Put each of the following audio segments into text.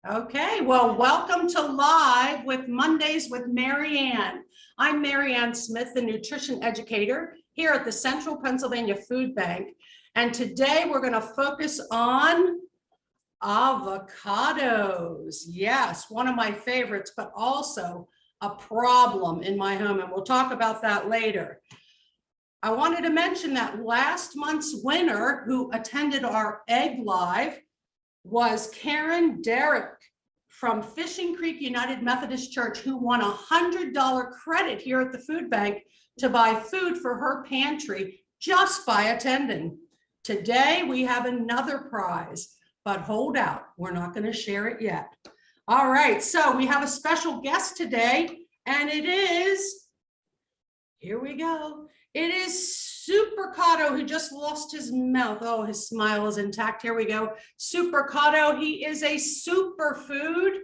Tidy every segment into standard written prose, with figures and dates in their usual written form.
Okay, well, welcome to Live with Mondays with Mary Ann. I'm Mary Ann Smith, the nutrition educator here at the Central Pennsylvania Food Bank. And today we're going to focus on avocados. Yes, one of my favorites, but also a problem in my home. And we'll talk about that later. I wanted to mention that last month's winner who attended our Egg Live was Karen Derrick from Fishing Creek United Methodist Church, who won a $100 credit here at the food bank to buy food for her pantry just by attending. Today, we have another prize, but hold out. We're not going to share it yet. All right, so we have a special guest today, and it is, here we go. It is Avocado, who just lost his mouth. Oh, his smile is intact. Here we go. Avocado, he is a superfood.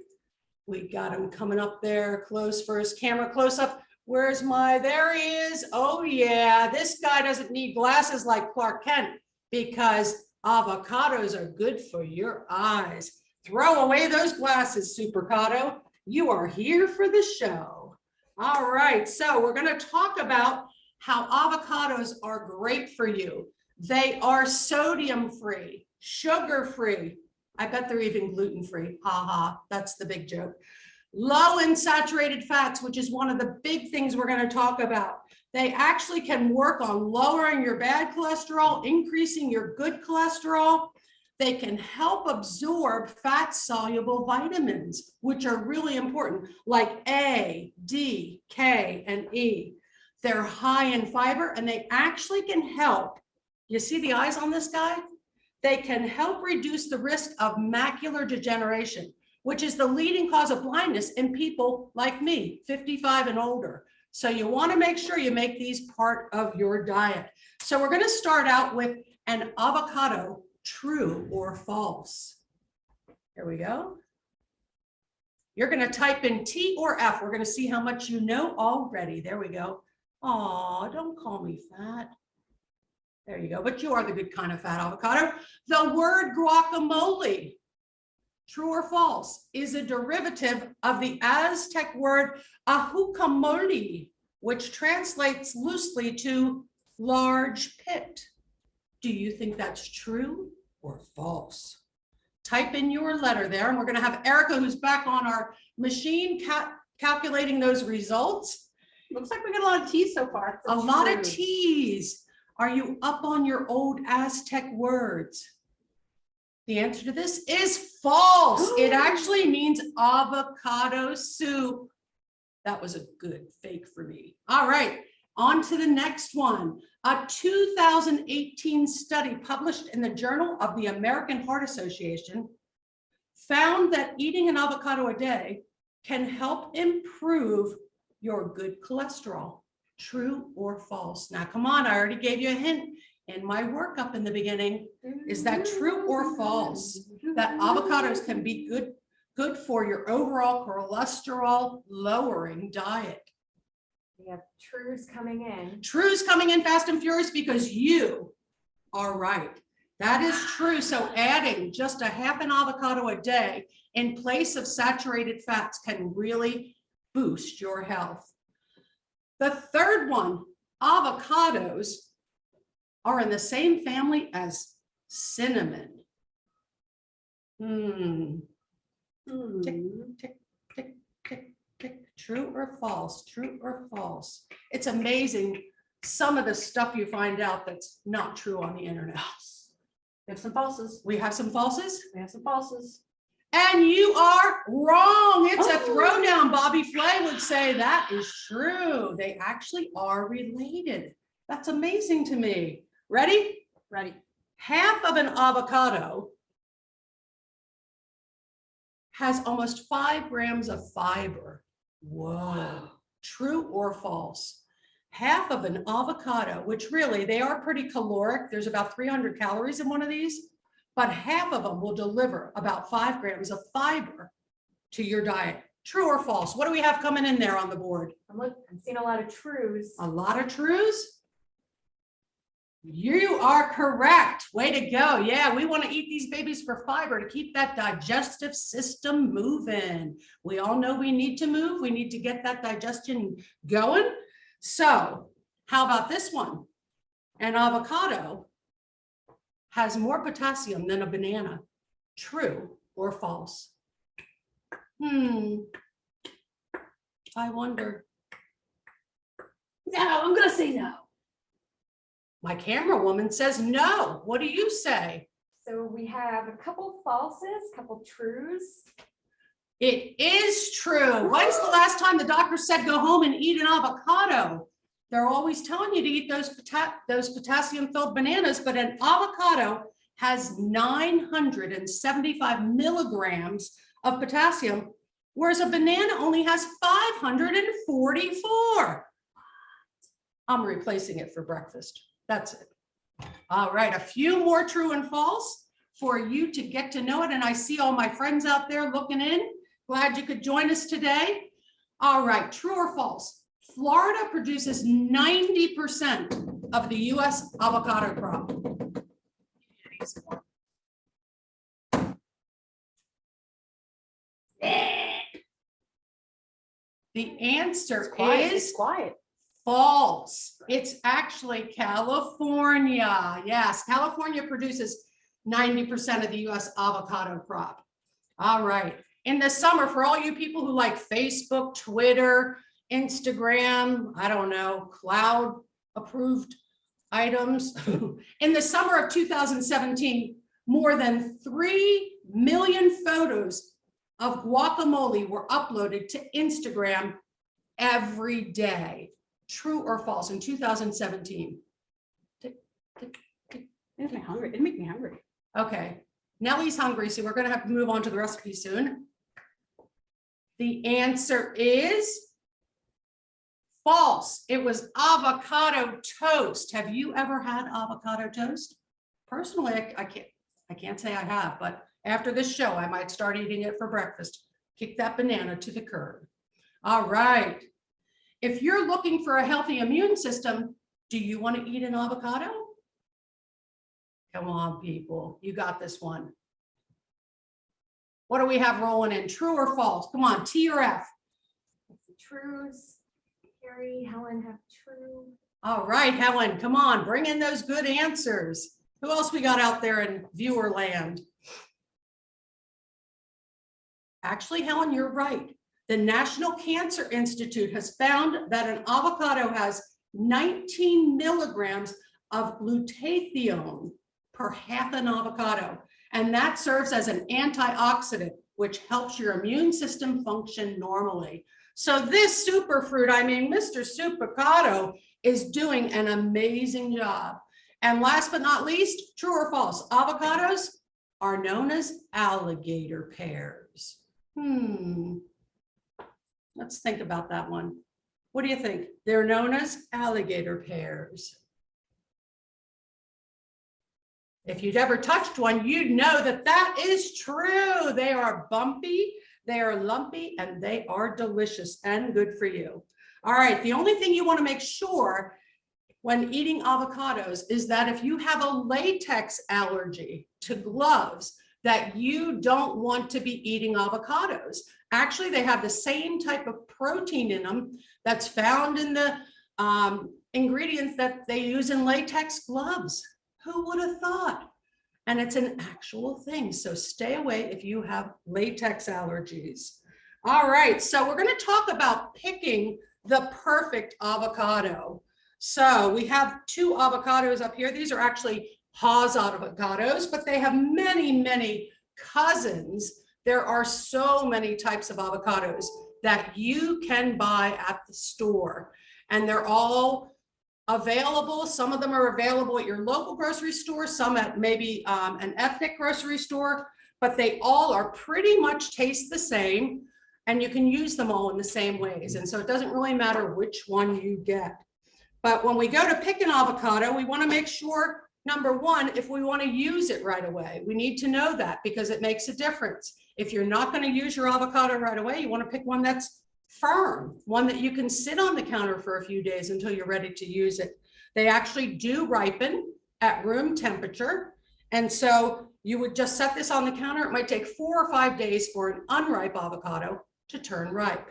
We got him coming up there close for his camera close up. Where's my, there he is. Oh yeah, this guy doesn't need glasses like Clark Kent because avocados are good for your eyes. Throw away those glasses, Avocado. You are here for the show. All right, so we're going to talk about how avocados are great for you. They are sodium-free, sugar-free. I bet they're even gluten-free. Ha ha, that's the big joke. Low in saturated fats, which is one of the big things we're going to talk about. They actually can work on lowering your bad cholesterol, increasing your good cholesterol. They can help absorb fat-soluble vitamins, which are really important, like A, D, K, and E. They're high in fiber, and they actually can help. You see the eyes on this guy? They can help reduce the risk of macular degeneration, which is the leading cause of blindness in people like me, 55 and older. So you want to make sure you make these part of your diet. So we're going to start out with an avocado, true or false. Here we go. You're going to type in T or F. We're going to see how much you know already. There we go. Oh, don't call me fat. There you go. But you are the good kind of fat, avocado. The word guacamole, true or false, is a derivative of the Aztec word ahucamole, which translates loosely to large pit. Do you think that's true or false? Type in your letter there, and we're going to have Erica, who's back on our machine, calculating those results. Looks like we got a lot of T's so far. A lot of T's. Are you up on your old Aztec words? The answer to this is false. It actually means avocado soup. That was a good fake for me. All right, on to the next one. A 2018 study published in the Journal of the American Heart Association found that eating an avocado a day can help improve your good cholesterol. True or false? Now, come on, I already gave you a hint in my workup in the beginning. Is that true or false? That avocados can be good for your overall cholesterol lowering diet. We have trues coming in. Trues coming in fast and furious because you are right. That is true. So adding just a half an avocado a day in place of saturated fats can really boost your health. The third one, avocados are in the same family as cinnamon. Tick, tick, tick, tick, tick. True or false? True or false? It's amazing some of the stuff you find out that's not true on the internet. We have some falses. We have some falses? We have some falses. And you are wrong. It's a throwdown. Bobby Flay would say that is true. They actually are related. That's amazing to me. Ready? Ready. Half of an avocado has almost 5 grams of fiber. Whoa. True or false? Half of an avocado, which really, they are pretty caloric. There's about 300 calories in one of these. But half of them will deliver about 5 grams of fiber to your diet. True or false? What do we have coming in there on the board? I'm seeing a lot of trues. A lot of trues? You are correct. Way to go. Yeah, we want to eat these babies for fiber to keep that digestive system moving. We all know we need to move. We need to get that digestion going. So how about this one? An avocado has more potassium than a banana. True or false? I wonder. No, I'm gonna say no. My camera woman says no. What do you say? So we have a couple falses, couple trues. It is true. When's the last time the doctor said go home and eat an avocado? They're always telling you to eat those potassium-filled bananas, but an avocado has 975 milligrams of potassium, whereas a banana only has 544. I'm replacing it for breakfast. That's it. All right, a few more true and false for you to get to know it. And I see all my friends out there looking in. Glad you could join us today. All right, true or false? Florida produces 90% of the US avocado crop. The answer is quiet. false. It's actually California. Yes, California produces 90% of the US avocado crop. All right. In the summer, for all you people who like Facebook, Twitter, Instagram, I don't know, cloud approved items. In the summer of 2017, more than 3 million photos of guacamole were uploaded to Instagram every day. True or false in 2017? It makes me hungry. It makes me hungry. Okay, Nellie's hungry, so we're gonna have to move on to the recipe soon. The answer is false. It was avocado toast. Have you ever had avocado toast? Personally, I can't say I have, but after this show, I might start eating it for breakfast. Kick that banana to the curb. All right. If you're looking for a healthy immune system, do you want to eat an avocado? Come on, people. You got this one. What do we have rolling in? True or false? Come on, T or F? Trues. Carrie, Helen have true. All right, Helen, come on, bring in those good answers. Who else we got out there in viewer land? Actually, Helen, you're right. The National Cancer Institute has found that an avocado has 19 milligrams of glutathione per half an avocado, and that serves as an antioxidant, which helps your immune system function normally. So this superfruit, I mean, Mr. Supercado is doing an amazing job. And last but not least, true or false, avocados are known as alligator pears. Let's think about that one. What do you think? They're known as alligator pears. If you'd ever touched one, you'd know that that is true. They are bumpy, they are lumpy, and they are delicious and good for you. All right, the only thing you want to make sure when eating avocados is that if you have a latex allergy to gloves, that you don't want to be eating avocados. Actually, they have the same type of protein in them that's found in the ingredients that they use in latex gloves. Who would have thought? And it's an actual thing. So stay away if you have latex allergies. All right, so we're going to talk about picking the perfect avocado. So we have 2 avocados up here. These are actually Haas avocados, but they have many, many cousins. There are so many types of avocados that you can buy at the store, and they're all available. Some of them are available at your local grocery store, some at maybe an ethnic grocery store, but they all are pretty much taste the same, and you can use them all in the same ways. And so it doesn't really matter which one you get. But when we go to pick an avocado, we want to make sure, number one, if we want to use it right away, we need to know that because it makes a difference. If you're not going to use your avocado right away, you want to pick one that's firm, one that you can sit on the counter for a few days until you're ready to use it. They actually do ripen at room temperature. And so you would just set this on the counter. It might take 4 or 5 days for an unripe avocado to turn ripe.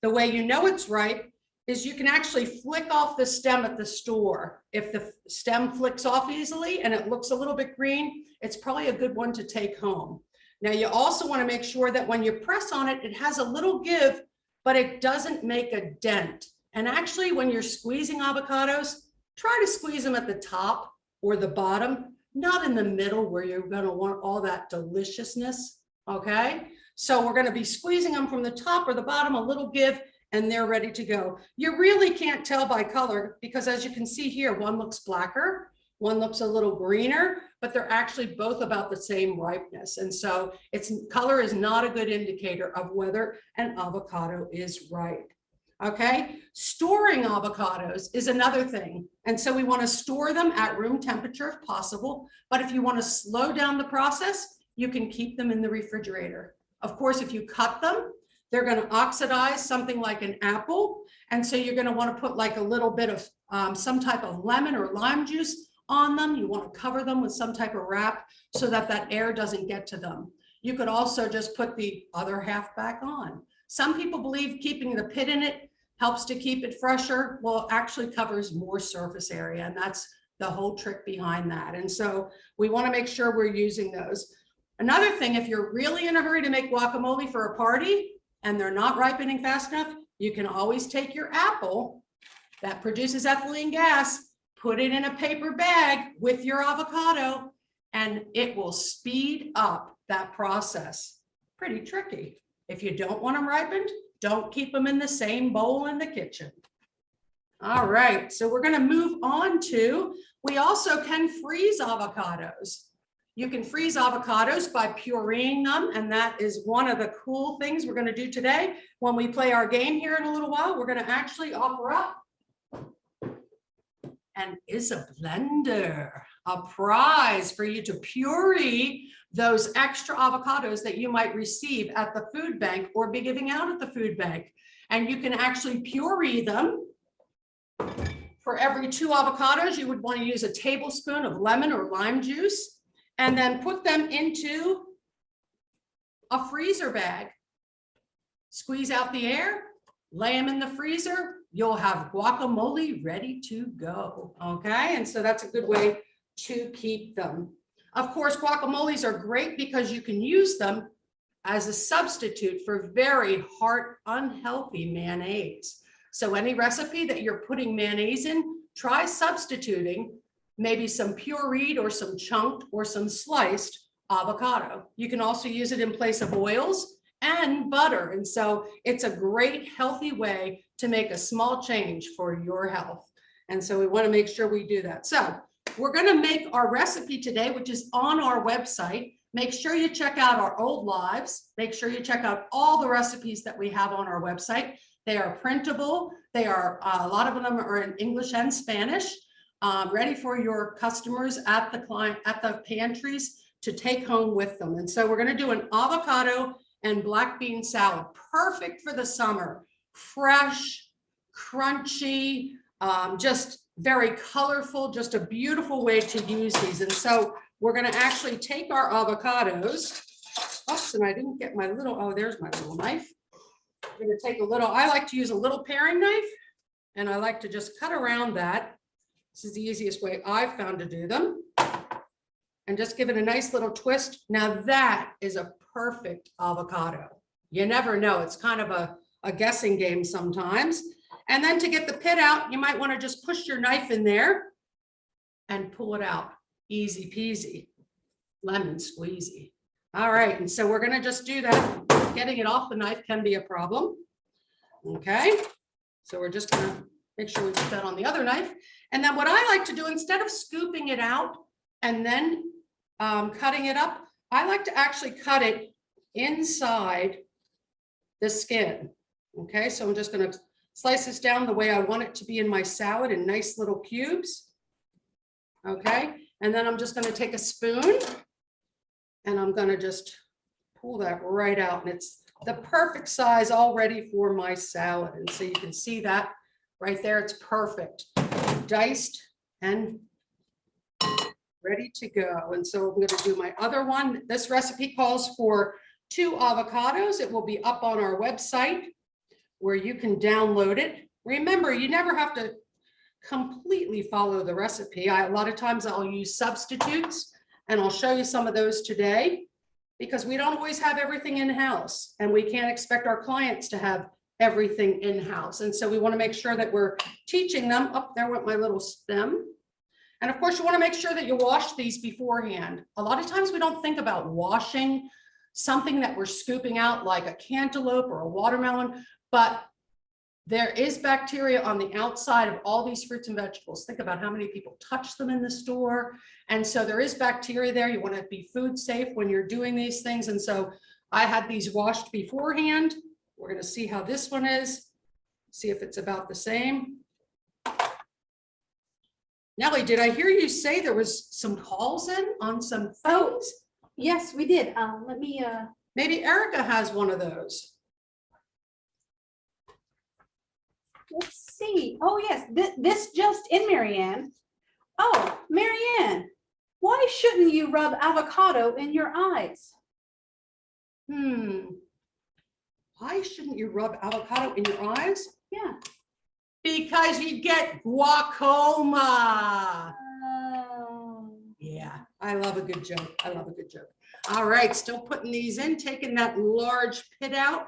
The way you know it's ripe is you can actually flick off the stem at the store. If the stem flicks off easily and it looks a little bit green, it's probably a good one to take home. Now you also want to make sure that when you press on it, it has a little give, but it doesn't make a dent. And actually when you're squeezing avocados, try to squeeze them at the top or the bottom, not in the middle where you're going to want all that deliciousness. Okay. So we're going to be squeezing them from the top or the bottom, a little give, and they're ready to go. You really can't tell by color because as you can see here, one looks blacker, one looks a little greener, but they're actually both about the same ripeness. And so color is not a good indicator of whether an avocado is ripe. Okay, storing avocados is another thing. And so we want to store them at room temperature if possible. But if you want to slow down the process, you can keep them in the refrigerator. Of course, if you cut them, they're going to oxidize something like an apple. And so you're going to want to put like a little bit of some type of lemon or lime juice on them. You want to cover them with some type of wrap so that that air doesn't get to them. You could also just put the other half back on. Some people believe keeping the pit in it helps to keep it fresher. Well, it actually covers more surface area, and that's the whole trick behind that. And so we want to make sure we're using those. Another thing, if you're really in a hurry to make guacamole for a party and they're not ripening fast enough, you can always take your apple that produces ethylene gas, put it in a paper bag with your avocado, and it will speed up that process. Pretty tricky. If you don't want them ripened, don't keep them in the same bowl in the kitchen. All right, so we're going to move on to, we also can freeze avocados. You can freeze avocados by pureeing them, and that is one of the cool things we're going to do today. When we play our game here in a little while, we're going to actually offer up an is a blender, a prize for you to puree those extra avocados that you might receive at the food bank or be giving out at the food bank. And you can actually puree them. For every 2 avocados, you would want to use a tablespoon of lemon or lime juice, and then put them into a freezer bag. Squeeze out the air, lay them in the freezer. You'll have guacamole ready to go. Okay, and so that's a good way to keep them. Of course, guacamoles are great because you can use them as a substitute for very heart unhealthy mayonnaise. So any recipe that you're putting mayonnaise in, try substituting maybe some pureed or some chunked or some sliced avocado. You can also use it in place of oils and butter. And so it's a great healthy way to make a small change for your health. And so we want to make sure we do that. So we're going to make our recipe today, which is on our website. Make sure you check out our old lives. Make sure you check out all the recipes that we have on our website. They are printable. They are, a lot of them are in English and Spanish, ready for your customers at the pantries to take home with them. And so we're going to do an avocado and black bean salad, perfect for the summer. Fresh, crunchy, just very colorful, just a beautiful way to use these. And so we're going to actually take our avocados. Oops, and I didn't get my little, oh, there's my little knife. I'm going to take a little, I like to use a little paring knife, and I like to just cut around that. This is the easiest way I've found to do them. And just give it a nice little twist. Now that is a perfect avocado. You never know. It's kind of a guessing game sometimes. And then to get the pit out, you might want to just push your knife in there and pull it out. Easy peasy, lemon squeezy. All right, and so we're going to just do that. Getting it off the knife can be a problem. Okay, so we're just going to make sure we put that on the other knife. And then what I like to do, instead of scooping it out and then cutting it up, I like to actually cut it inside the skin. Okay, so I'm just going to slice this down the way I want it to be in my salad in nice little cubes. Okay, and then I'm just going to take a spoon and I'm going to just pull that right out, and it's the perfect size already for my salad. And so you can see that right there, it's perfect, diced and ready to go. And so I'm going to do my other one. This recipe calls for 2 avocados. It will be up on our website where you can download it. Remember, you never have to completely follow the recipe. A lot of times I'll use substitutes, and I'll show you some of those today because we don't always have everything in-house, and we can't expect our clients to have everything in-house. And so we want to make sure that we're teaching them. Up there went my little stem. And of course, you want to make sure that you wash these beforehand. A lot of times we don't think about washing something that we're scooping out, like a cantaloupe or a watermelon, but there is bacteria on the outside of all these fruits and vegetables. Think about how many people touch them in the store. And so there is bacteria there. You want to be food safe when you're doing these things. And so I had these washed beforehand. We're going to see how this one is, see if it's about the same. Nellie, did I hear you say there was some calls in on some things? Oh, yes, we did. Let me, Maybe Erica has one of those. let's see. Oh, yes, this just in, Marianne. Oh, Marianne, why shouldn't you rub avocado in your eyes? Why shouldn't you rub avocado in your eyes? Yeah. Because you get glaucoma. Oh. Yeah, I love a good joke. I love a good joke. All right, still putting these in, taking that large pit out.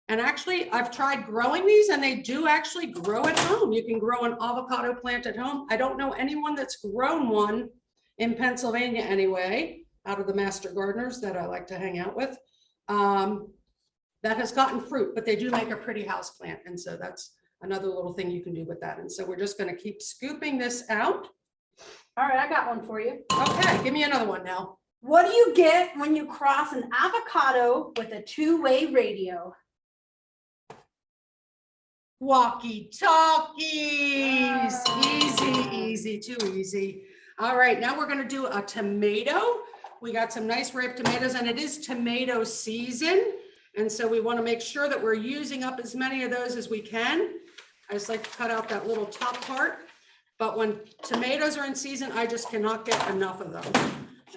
And actually, I've tried growing these and they do actually grow at home. You can grow an avocado plant at home. I don't know anyone that's grown one in Pennsylvania anyway, out of the master gardeners that I like to hang out with, that has gotten fruit, but they do make a pretty house plant. And so that's another little thing you can do with that. And so we're just going to keep scooping this out. All right, I got one for you. Okay, give me another one now. What do you get when you cross an avocado with a two-way radio? Walkie-talkies. Easy, easy, too easy. All right, now we're going to do a tomato. We got some nice ripe tomatoes, and it is tomato season. And so we want to make sure that we're using up as many of those as we can. I just like to cut out that little top part. But when tomatoes are in season, I just cannot get enough of them.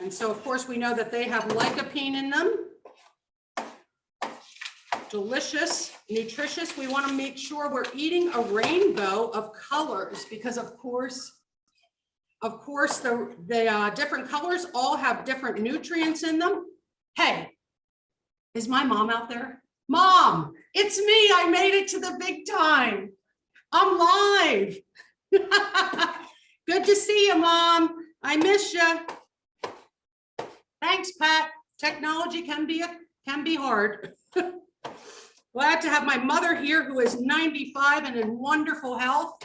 And so, of course, we know that they have lycopene in them. Delicious, nutritious. We want to make sure we're eating a rainbow of colors because, of course, the different colors all have different nutrients in them. Hey, is my mom out there? Mom, it's me. I made it to the big time. I'm live. Good to see you, Mom. I miss you. Thanks, Pat. Technology can be hard. Glad to have my mother here, who is 95 and in wonderful health.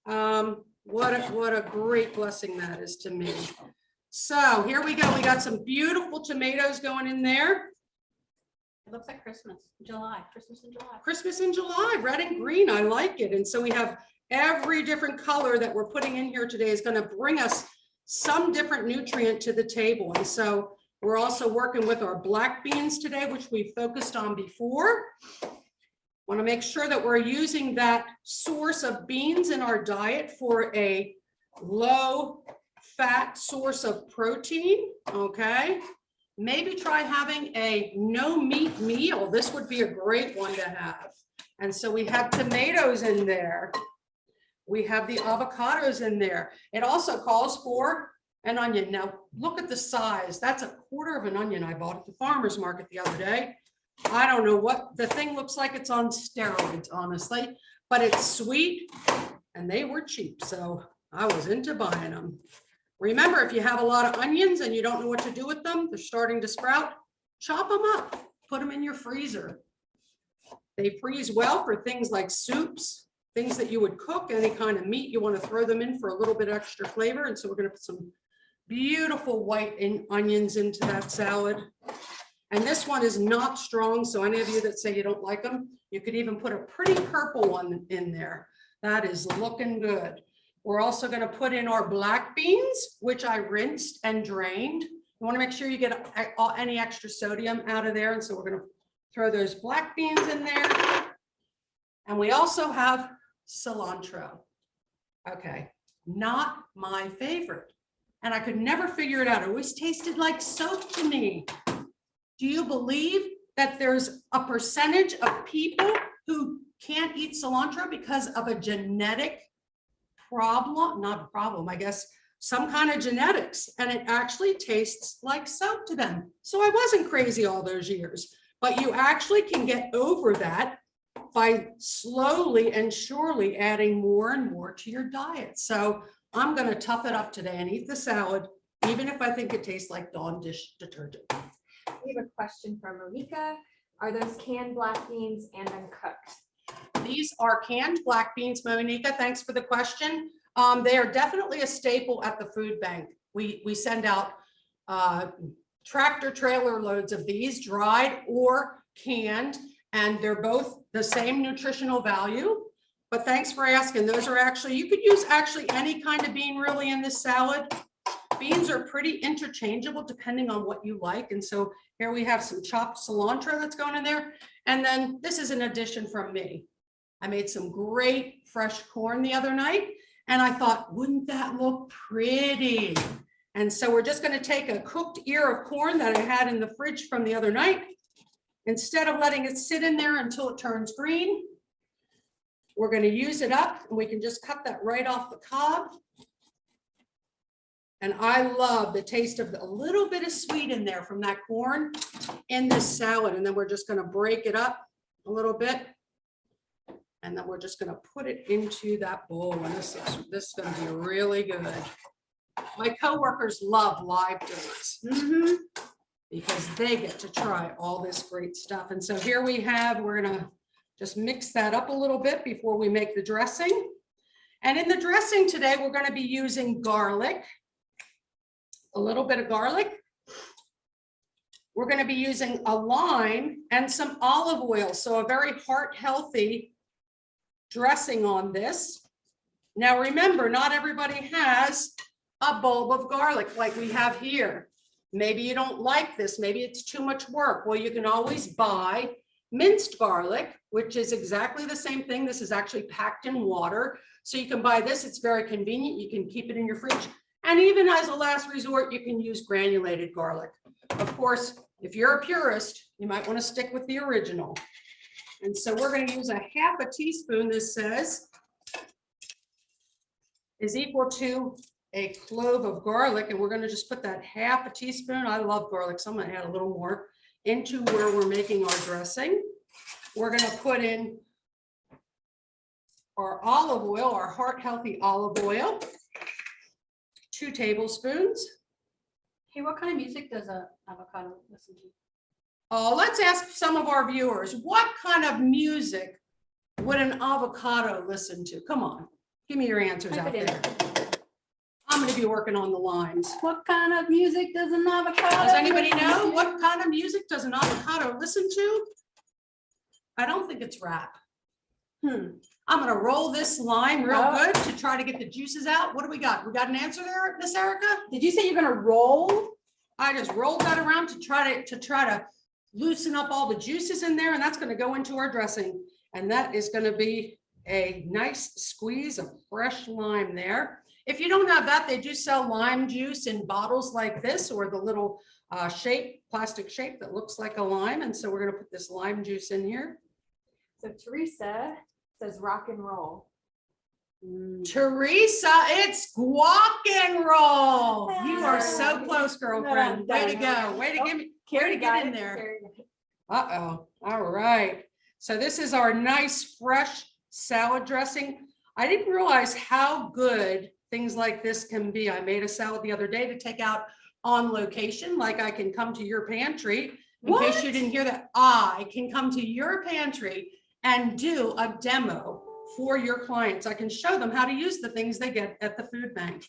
What a great blessing that is to me. So here we go. We got some beautiful tomatoes going in there. It looks like Christmas in July. Christmas in July. Christmas in July, red and green. I like it. And so we have every different color that we're putting in here today is going to bring us some different nutrient to the table. And so we're also working with our black beans today, which we focused on before. Want to make sure that we're using that source of beans in our diet for a low fat source of protein. Okay. Maybe try having a no meat meal. This would be a great one to have. And so we have tomatoes in there. We have the avocados in there. It also calls for an onion. Now look at the size. That's a quarter of an onion I bought at the farmer's market the other day. I don't know what the thing looks like. It's on steroids, honestly, but it's sweet and they were cheap. So I was into buying them. Remember, if you have a lot of onions and you don't know what to do with them, they're starting to sprout, chop them up, put them in your freezer. They freeze well for things like soups, things that you would cook, any kind of meat. You want to throw them in for a little bit extra flavor. And so we're going to put some beautiful white onions into that salad. And this one is not strong. So any of you that say you don't like them, you could even put a pretty purple one in there. That is looking good. We're also going to put in our black beans, which I rinsed and drained. You want to make sure you get any extra sodium out of there. And so we're going to throw those black beans in there. And we also have cilantro. Okay, not my favorite. and I could never figure it out. It always tasted like soap to me. Do you believe that there's a percentage of people who can't eat cilantro because of a genetic problem? Not a problem, I guess, some kind of genetics, and it actually tastes like soap to them. So I wasn't crazy all those years, but you actually can get over that by slowly and surely adding more and more to your diet. So I'm going to tough it up today and eat the salad, even if I think it tastes like Dawn dish detergent. We have a question from Monica. Are those canned black beans and uncooked? These are canned black beans, Monica. Thanks for the question. They are definitely a staple at the food bank. We send out tractor trailer loads of these, dried or canned, and they're both the same nutritional value. But thanks for asking. Those are actually, you could use actually any kind of bean really in this salad. Beans are pretty interchangeable depending on what you like. And so here we have some chopped cilantro that's going in there. And then this is an addition from me. I made some great fresh corn the other night, and I thought, wouldn't that look pretty? And so we're just going to take a cooked ear of corn that I had in the fridge from the other night. Instead of letting it sit in there until it turns green, we're going to use it up, and we can just cut that right off the cob. And I love the taste of a little bit of sweet in there from that corn in this salad. And then we're just going to break it up a little bit. And then we're just going to put it into that bowl. And this is going to be really good. My coworkers love live dinners because they get to try all this great stuff. And so here we have, we're going to just mix that up a little bit before we make the dressing. And in the dressing today, we're going to be using garlic, a little bit of garlic. We're going to be using a lime and some olive oil. So a very heart healthy dressing on this. Now remember, not everybody has a bulb of garlic like we have here. Maybe you don't like this, maybe it's too much work. Well, you can always buy minced garlic, which is exactly the same thing. This is actually packed in water. So you can buy this, it's very convenient. You can keep it in your fridge. And even as a last resort, you can use granulated garlic. Of course, if you're a purist, you might want to stick with the original. And so we're going to use a half a teaspoon, this says, is equal to a clove of garlic. And we're going to just put that half a teaspoon. I love garlic, so I'm going to add a little more into where we're making our dressing. We're going to put in our olive oil, our heart healthy olive oil, 2 tablespoons. Hey, what kind of music does a avocado listen to? Oh, let's ask some of our viewers, what kind of music would an avocado listen to? Come on, give me your answers out there. I'm going to be working on the lines. What kind of music does an avocado? Does anybody know what kind of music does an avocado listen to? I don't think it's rap. I'm going to roll this lime real good to try to get the juices out. What do we got? We got an answer there, Miss Erica? Did you say you're going to roll? I just rolled that around to try to loosen up all the juices in there, and that's going to go into our dressing. And that is going to be a nice squeeze of fresh lime there. If you don't have that, they do sell lime juice in bottles like this, or the little plastic shape that looks like a lime. And so we're going to put this lime juice in here. So Teresa says rock and roll. Teresa, it's guac and roll. You are so close, girlfriend. Way to go. Way to get in there. Uh-oh. All right. So this is our nice fresh salad dressing. I didn't realize how good things like this can be. I made a salad the other day to take out on location. Like I can come to your pantry. In case you didn't hear that, I can come to your pantry and do a demo for your clients. I can show them how to use the things they get at the food bank.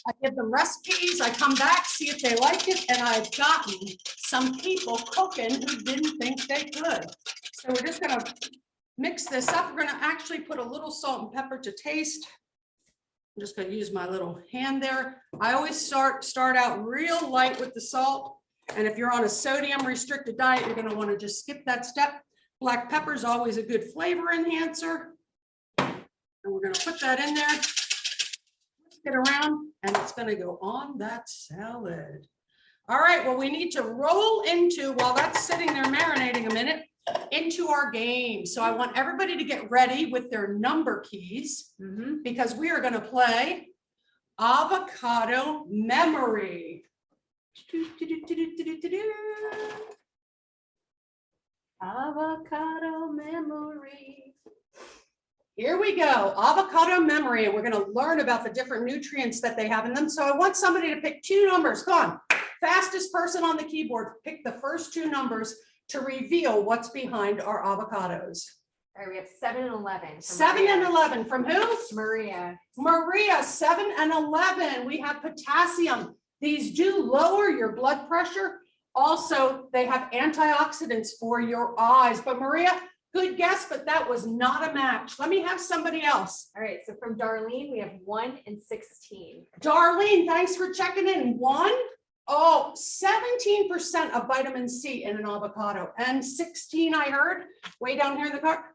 I give them recipes, I come back, see if they like it, and I've gotten some people cooking who didn't think they could. So we're just gonna mix this up. We're gonna actually put a little salt and pepper to taste. I'm just gonna use my little hand there. I always start out real light with the salt. And if you're on a sodium restricted diet, you're gonna wanna just skip that step. Black pepper is always a good flavor enhancer. And we're going to put that in there. it around, and it's gonna go on that salad. All right, well, we need to roll into, while that's sitting there marinating a minute, into our game. So I want everybody to get ready with their number keys because we are gonna play avocado memory. Avocado memory. Here we go, avocado memory, and we're gonna learn about the different nutrients that they have in them. So I want somebody to pick two numbers. Come on, fastest person on the keyboard, pick the first two numbers to reveal what's behind our avocados. All right, we have 7 and 11. from 7 and Maria. 11 from who? Maria. Maria, 7 and 11. We have potassium. These do lower your blood pressure. Also, they have antioxidants for your eyes. But Maria, good guess, but that was not a match. Let me have somebody else. All right, so from Darlene, we have 1 and 16. Darlene, thanks for checking in. 1, oh, 17% of vitamin C in an avocado, and 16, I heard, way down here in the car.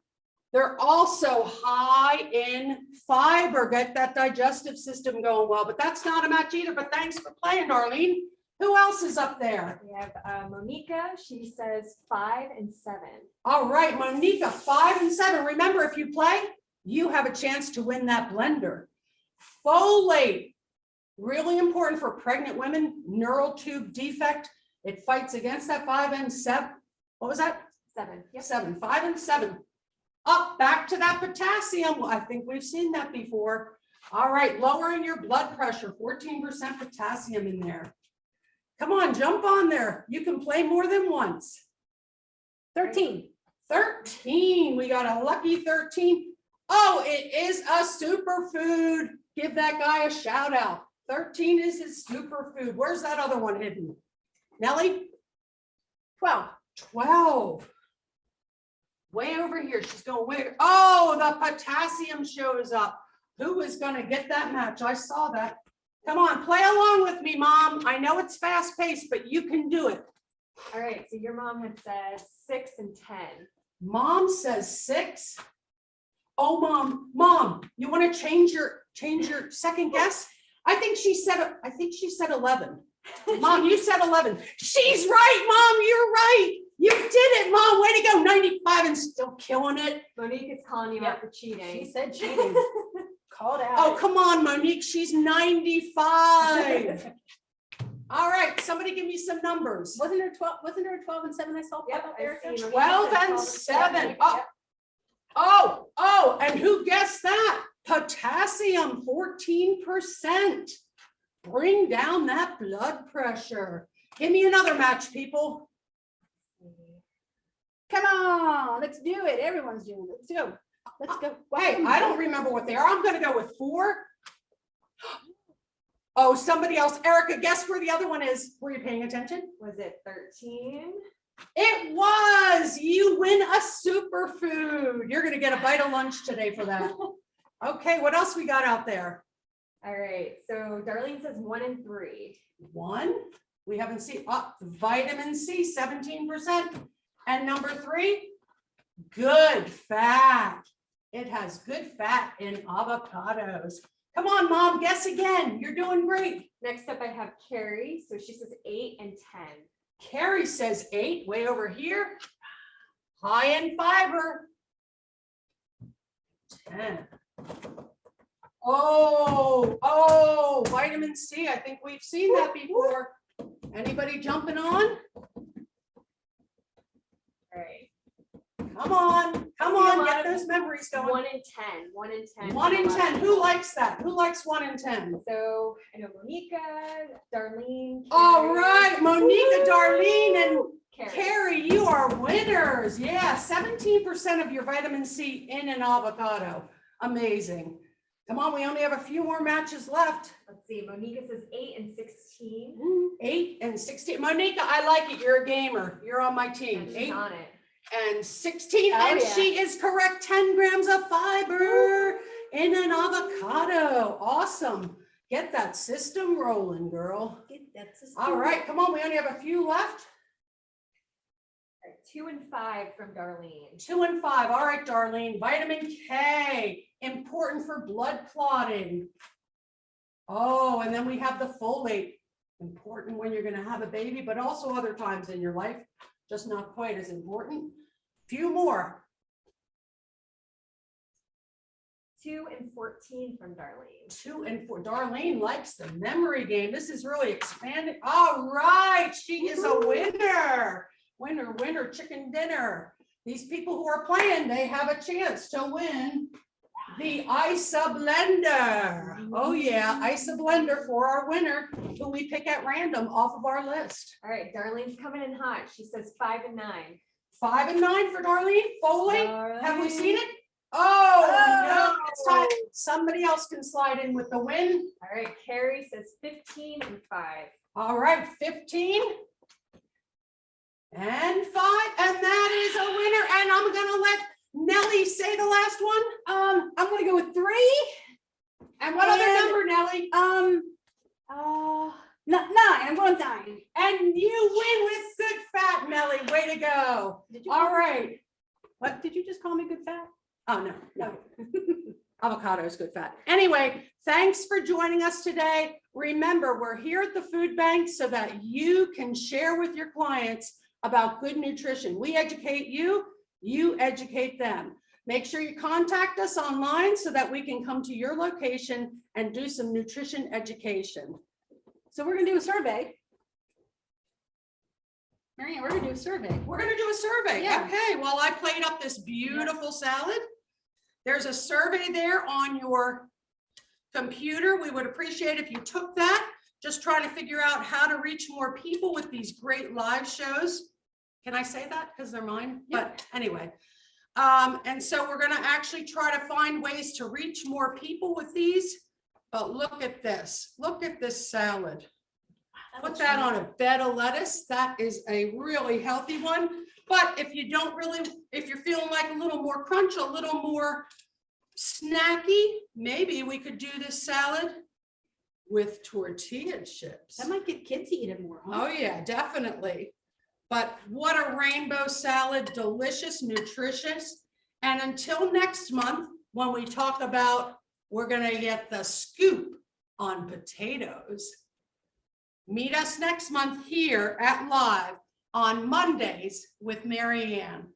They're also high in fiber, get that digestive system going well, but that's not a match either, but thanks for playing, Darlene. Who else is up there? We have Monica. She says 5 and 7. All right, Monica, 5 and 7. Remember, if you play, you have a chance to win that blender. Folate, really important for pregnant women, neural tube defect. It fights against that 5 and 7. What was that? 7. Yep. 7, 5 and 7. Up, back to that potassium. Well, I think we've seen that before. All right, lowering your blood pressure, 14% potassium in there. Come on, jump on there. You can play more than once. 13. 13, we got a lucky 13. Oh, it is a superfood. Give that guy a shout out. 13 is his superfood. Where's that other one hidden? Nellie? 12. 12. Way over here. She's going way. Oh, the potassium shows up. Who is going to get that match? I saw that. Come on, play along with me, Mom. I know it's fast paced, but you can do it. All right, so your mom had said 6 and 10. Mom says 6. Oh, Mom, you want to change your second guess? I think she said 11. Mom, you said 11. She's right, Mom. You're right. You did it, Mom. Way to go. 95 and still killing it. Monique is calling you out for cheating. She said cheating. Called out. Oh, come on, Monique. She's 95. All right. Somebody give me some numbers. Wasn't there 12? Wasn't there a 12 and 7 I saw? Yep, pop up I there? see. 12 and 7. Oh, and who guessed that? Potassium, 14%. Bring down that blood pressure. Give me another match, people. Come on, let's do it. Everyone's doing it. Let's go. Let's go. Hey, I don't remember what they are. I'm going to go with 4. Oh, somebody else. Erica, guess where the other one is. Were you paying attention? Was it 13? It was. You win a superfood. You're going to get a bite of lunch today for that. Okay, what else we got out there? All right, so Darlene says 1 and 3. 1. We haven't seen vitamin C, 17%. And number 3, good fat. It has good fat in avocados. Come on, Mom, guess again. You're doing great. Next up, I have Carrie. So she says 8 and 10. Carrie says 8, way over here. High in fiber. 10. Oh, vitamin C. I think we've seen that before. Anybody jumping on? All right. Come on, get those memories going. 1 and 10. 1 and 10. 1 and 10. Who likes that? Who likes 1 and 10? So I know Monica, Darlene. All Carrie. right, Monica, Darlene, and Carrie. Carrie, you are winners. Yeah, 17% of your vitamin C in an avocado. Amazing. Come on, we only have a few more matches left. Let's see. Monica says 8 and 16. 8 and 16. Monica, I like it. You're a gamer. You're on my team. And she's 8 on it. and 16. Oh, And yeah. she is correct. 10 grams of fiber in an avocado. Awesome. Get that system rolling, girl. All right, come on. We only have a few left. All right, 2 and 5 from Darlene. 2 and 5. All right, Darlene. Vitamin K, important for blood clotting. Oh, and then we have the folate, important when you're gonna have a baby, but also other times in your life, just not quite as important. Few more. 2 and 14 from Darlene. 2 and 4. Darlene likes the memory game. This is really expanding. All right, she is a winner. Winner, winner, chicken dinner. These people who are playing, they have a chance to win the ISA blender. Oh yeah, ISA blender for our winner, who we pick at random off of our list. All right, Darlene's coming in hot. She says 5 and 9. 5 and 9 for Darlene. Foley, have we seen it? Oh. Oh, no, it's time. Somebody else can slide in with the win. All right, Carrie says 15 and 5. All right, 15 and 5, and that is a winner. And I'm gonna let Nellie say the last one. I'm gonna go with 3. And what other And- number, Nellie? 9. I'm going 9. And you win with good fat, Nellie. Way to go. Did you? All right. What did you just call me? Good fat? Oh, no, no. Avocado is good fat. Anyway, thanks for joining us today. Remember, we're here at the food bank so that you can share with your clients about good nutrition. We educate you, you educate them. Make sure you contact us online so that we can come to your location and do some nutrition education. So we're gonna do a survey. Marianne, we're gonna do a survey. We're gonna do a survey. Yeah. Okay, while I plate up this beautiful salad, there's a survey there on your computer. We would appreciate if you took that. Just trying to figure out how to reach more people with these great live shows. Can I say that? Because they're mine? Yeah. But anyway. And so we're gonna actually try to find ways to reach more people with these. But look at this. Look at this salad. Put that on a bed of lettuce. That is a really healthy one. But if you don't really, if you're feeling like a little more crunch, a little more snacky, maybe we could do this salad with tortilla chips. That might get kids eating more. Huh? Oh yeah, definitely. But what a rainbow salad, delicious, nutritious. And until next month, when we talk about, we're gonna get the scoop on potatoes. Meet us next month here at Live on Mondays with Mary Ann.